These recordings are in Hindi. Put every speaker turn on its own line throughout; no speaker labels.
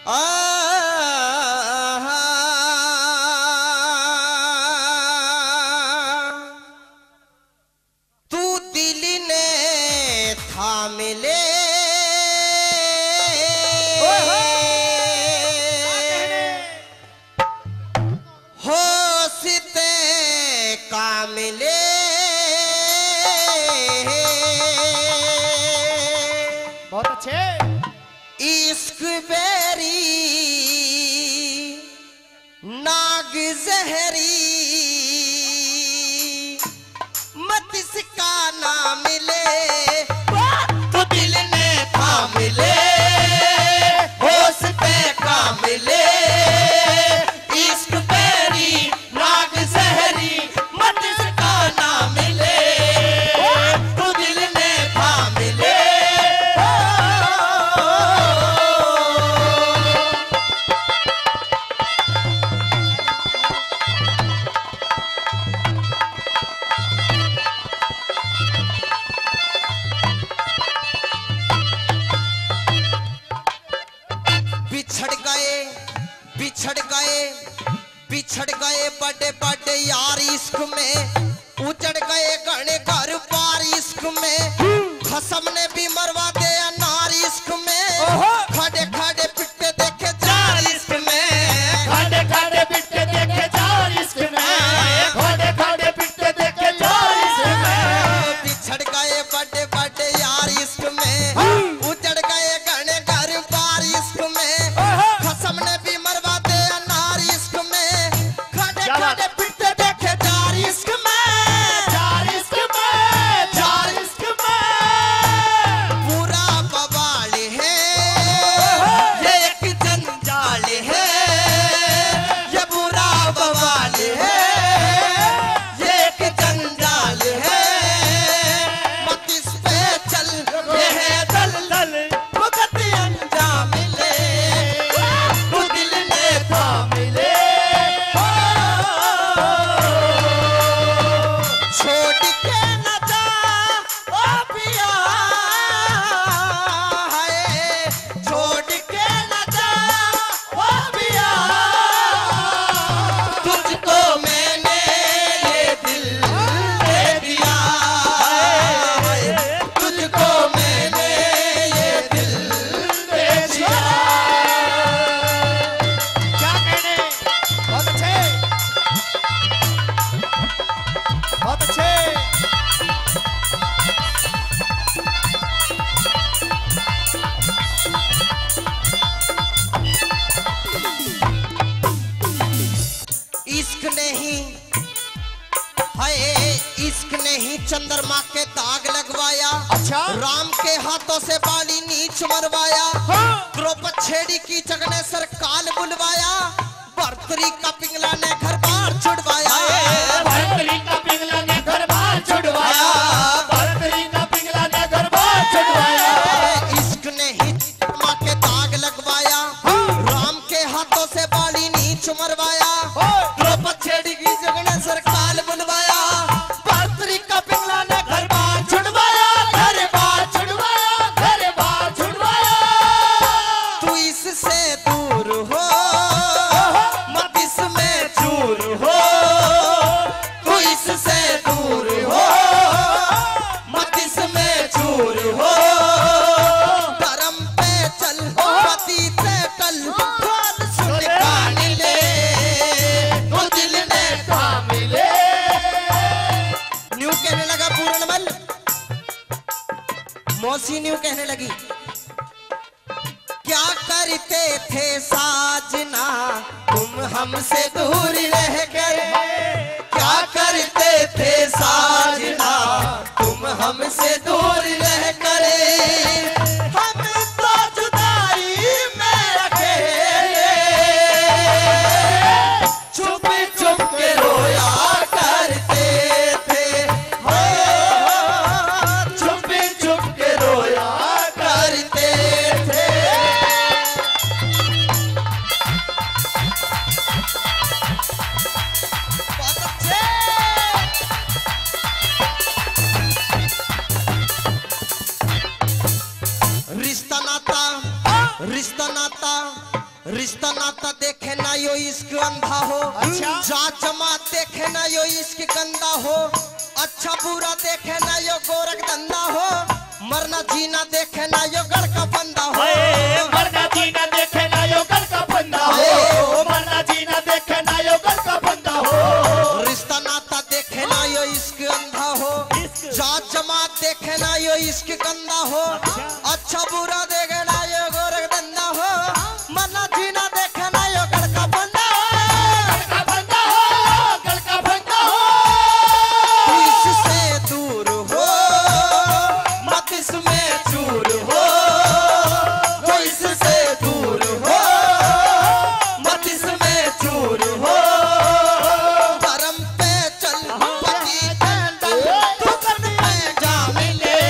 तू दिल ने थाम ले होशिते कामिले
बहुत अच्छे।
इश्क बेरी नाग जहरी मत इसका ना मिले तो दिल ने थाम ले होश पे काम ले इश्क बेरी नाग जहरी मत इसका ना मिले तो दिल ने थाम ले। बिछड़ गए बड़े बड़े यार इश्क में उजड़ गए घने घर पार इश्क में खसम ने भी मरवा दे नार इश्क में खड़े खड़े पिट्टे देखे जार इश्क में
खड़े खड़े पिट्टे देखे जार इश्क में खड़े खड़े पिट्टे देखे जार इश्क में
बिछड़ गए बड़े बड़े यार इश्क में उजड़ गए घने घर पार इश्क में खसम ने भी मरवा दे नार इश्क में खड़े खड़े पिट्टे देखे जार इश्क में
जार इश्क में जार इश्क में
पूरा बवाल है ये एक जंजाल है ये पूरा बवाल है ये एक जंजाल है मत इस पे चल ये है दल दल वक्त अंजाम ले तो दिल ने थाम ले छोड़ के न जा ओ पिया हाय छोड़ के न जा ओ पिया तुझको मैंने ये दिल दे दिया हाय तुझको मैंने ये दिल दे दिया।
क्या कहने। बहुत अच्छे बहुत अच्छे।
इश्क नहीं हाय इश्क नहीं चंद्रमा के दाग लगवाया
अच्छा।
राम के हाथों से बाली नीच मरवाया द्रौपदी छेड़ी की जगने सरकाल बुलवाया भर्तरी का पिंगला ने घर बार छुड़वाया
भर्तरी का पिंगला ने घर बार छुड़वाया भर्तरी का पिंगला ने घर बार छुड़वाया।
इश्क नहीं चंद्रमा के दाग लगवाया राम के हाथों से बाली नीच मरवाया द्रौपदी छेड़ी की जगने सरकाल बुलवाया भर्तरी का पिंगला ने घर बार छुड़वाया
घर बार छुड़वाया घर बार छुड़वाया।
तू इससे दूर हो मत इसमें चूर हो तू इससे दूर हो मत इसमें चूर हो धर्म पे चल पति से टल खोल सुन कान ले तो दिल ने थाम ले। न्यू कहने लगा पूर्णमल मौसी न्यू कहने लगी क्या करते थे साजना तुम हमसे दूर रह गए क्या करते थे साजना तुम हमसे दूर रह करे हम तो जुदाई में अकेले चुप चुप के रोया करते थे हो चुप चुप के रोया करते थे। बहुत अच्छे। रिश्ता नाता देखे ना यो इश्क अंधा हो,
अच्छा।
जात जमात देखे ना यो इश्क गंदा हो, अच्छा बुरा देखे ना यो गोरख धंधा हो, मरना जीना देखे ना यो गढ़ का बंदा हो,
मरना जीना देखे ना यो गढ़ का बंदा हो, मरना जीना देखे ना यो गढ़ का बंदा हो।
रिश्ता नाता देखे ना यो इश्क अंधा हो, जात जमात देखे ना यो इश्क गंदा हो, अच्छा बुरा देखे ना यो गोरख धंधा हो, मरना जीना देखे ना यो गढ़ का बंदा
गढ़ का बंदा हो, गढ़ का बंदा हो।
इससे दूर हो मत इसमें चूर हो, वो इससे दूर हो मत इसमें चूर हो, धर्म पे चल पति तू कर में जा मिले,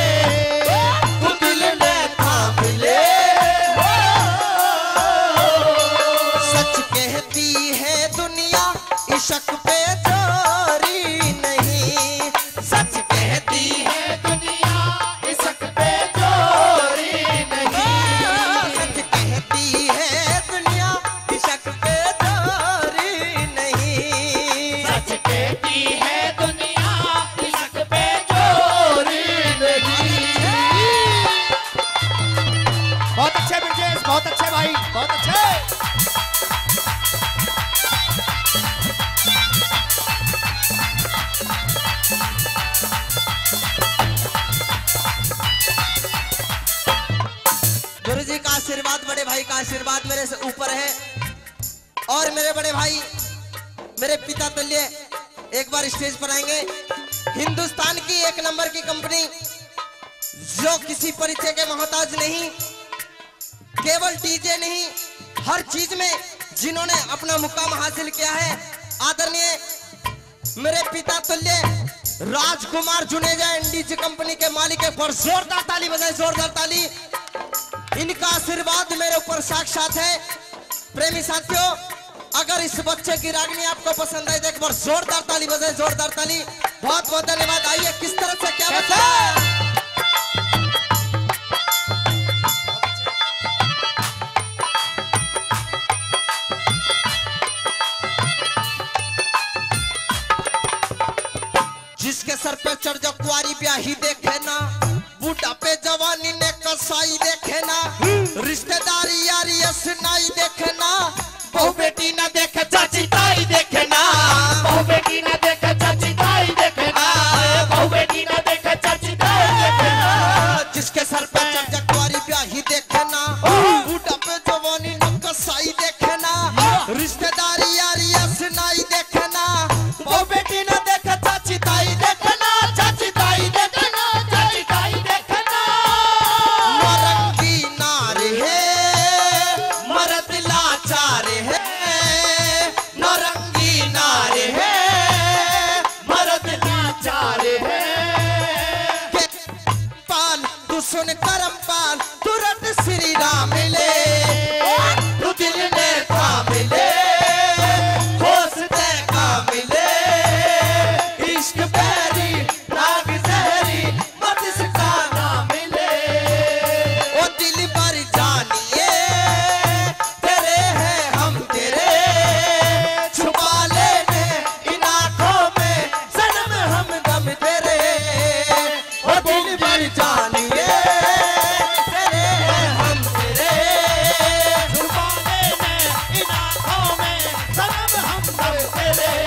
तू दिल में थाम ले, सच कहती है दुनिया इश्क पे चोरी नहीं, सच कहती है
दुनिया इश्क पे चोरी नहीं,
सच कहती है दुनिया इश्क पे चोरी नहीं,
सच कहती है दुनिया इश्क पे चोरी नहीं। बहुत अच्छे ब्रिजेश, बहुत अच्छे भाई, बहुत अच्छे।
गुरु जी का आशीर्वाद, बड़े भाई का आशीर्वाद मेरे से ऊपर है, और मेरे बड़े भाई मेरे पिता तुल्य एक बार स्टेज पर आएंगे। हिंदुस्तान की एक नंबर की कंपनी जो किसी परिचय के मोहताज नहीं, केवल डीजे नहीं, हर चीज में जिन्होंने अपना मुकाम हासिल किया है, आदरणीय मेरे पिता तुल्य राजकुमार जुनेजा एनडीजे कंपनी के मालिक है। पर जोरदार ताली बजाए, जोरदार ताली। इनका आशीर्वाद मेरे ऊपर साक्षात है। प्रेमी साथियों, अगर इस बच्चे की रागनी आपको पसंद आई तो एक बार जोरदार ताली बजाए, जोरदार ताली। बहुत बहुत धन्यवाद। आइए किस तरह से क्या बता जिसके सर पे चढ़ जा कुआरी ब्याही देखे ना, बूढ़ा पे जवानी ने कसाई देखे ना, रिश्तेदारी यारी असनाई देखे ना, बहू बेटी ना देखे चाची ताई देखे ना,
बहू बेटी ना देखे चाची ताई देखे ना, बहू बेटी ना देखे चाची ताई देखे ना।
जिसके सर पे चढ़ जा कुआरी ब्याही देखे ना, बूढ़ा पे जवानी ने कसाई देखे ना, रिश्तेदारी यारी असनाई देखे ना, बहू बेटी ना देखे चाची ताई देखे ना, चाची ताई देखे ना,
चाची ताई देखे ना।
नौरंगी नार है मर्द लाचार है, नौरंगी नार है
मर्द लाचार है।
के पाल तू सुन करम पाल, तुरंत श्री राम ले, तू दिल ने थाम ले, होश ते काम ले, इश्क पैरी राग जहरी मत इसका नाम ले, ओ दिल पर जानिए तेरे हैं हम तेरे, छुपा लेने इन आँखों में सनम हम दम तेरे, ओ दिल पर जानिए तेरे हैं हम तेरे,
छुपा लेने इन आँखों में सनम हम दम तेरे।